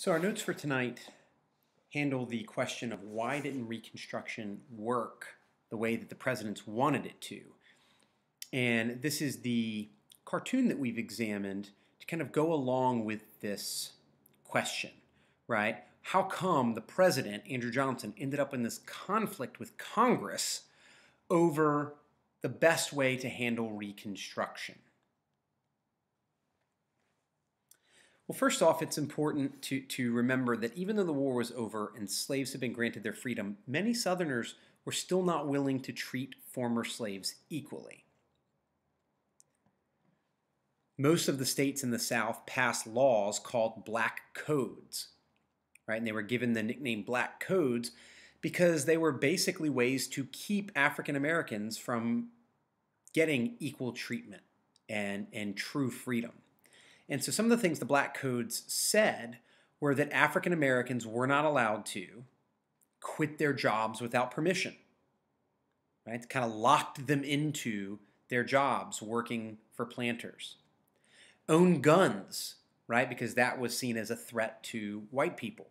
So our notes for tonight handle the question of why didn't Reconstruction work the way that the presidents wanted it to. And this is the cartoon that we've examined to kind of go along with this question, right? How come the president, Andrew Johnson, ended up in this conflict with Congress over the best way to handle Reconstruction? Well, first off, it's important to remember that even though the war was over and slaves had been granted their freedom, many Southerners were still not willing to treat former slaves equally. Most of the states in the South passed laws called black codes, right? And they were given the nickname black codes because they were basically ways to keep African Americans from getting equal treatment and true freedom. And so some of the things the black codes said were that African Americans were not allowed to quit their jobs without permission, right? It kind of locked them into their jobs working for planters. Own guns, right? Because that was seen as a threat to white people.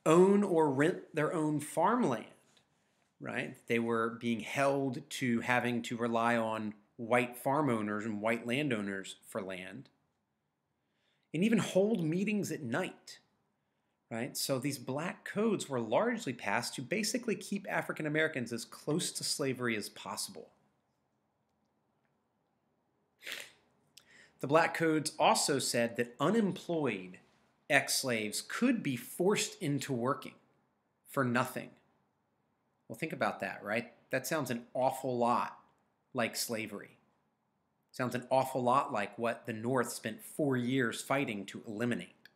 Own or rent their own farmland, right? They were being held to having to rely on white farm owners and white landowners for land, and even hold meetings at night, right? So these black codes were largely passed to basically keep African Americans as close to slavery as possible. The black codes also said that unemployed ex-slaves could be forced into working for nothing. Well, think about that, right? That sounds an awful lot like slavery. Sounds an awful lot like what the North spent 4 years fighting to eliminate.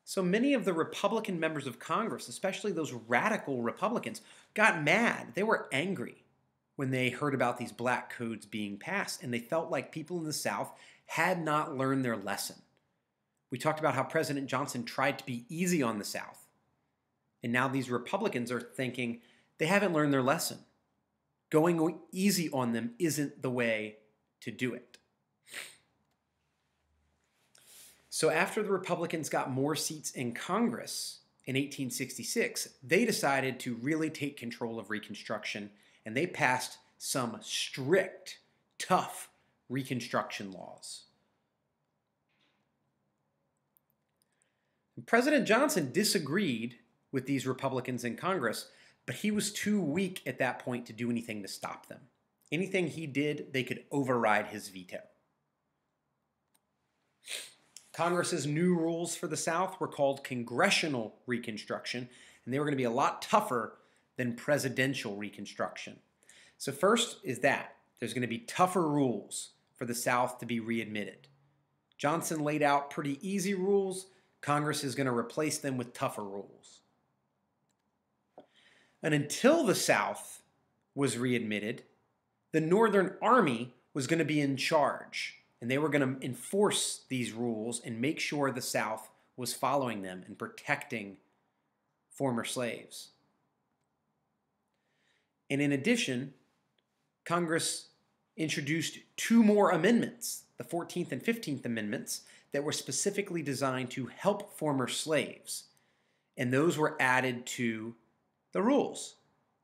So many of the Republican members of Congress, especially those radical Republicans, got mad. They were angry when they heard about these black codes being passed, and they felt like people in the South had not learned their lesson. We talked about how President Johnson tried to be easy on the South, and now these Republicans are thinking they haven't learned their lesson. Going easy on them isn't the way to do it. So after the Republicans got more seats in Congress in 1866, they decided to really take control of Reconstruction, and they passed some strict, tough Reconstruction laws. President Johnson disagreed with these Republicans in Congress, but he was too weak at that point to do anything to stop them. Anything he did, they could override his veto. Congress's new rules for the South were called Congressional Reconstruction, and they were going to be a lot tougher than presidential Reconstruction. So first is that there's going to be tougher rules for the South to be readmitted. Johnson laid out pretty easy rules. Congress is going to replace them with tougher rules. And until the South was readmitted, the Northern Army was going to be in charge, and they were going to enforce these rules and make sure the South was following them and protecting former slaves. And in addition, Congress introduced 2 more amendments, the 14th and 15th Amendments, that were specifically designed to help former slaves. And those were added to the rules,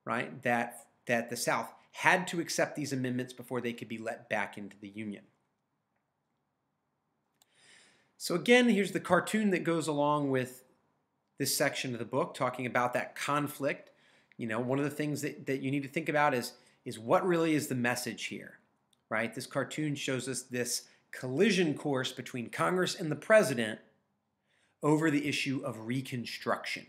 right, that the South had to accept these amendments before they could be let back into the Union. So again, here's the cartoon that goes along with this section of the book, talking about that conflict. You know, one of the things that you need to think about is what really is the message here, right? This cartoon shows us this collision course between Congress and the president over the issue of Reconstruction.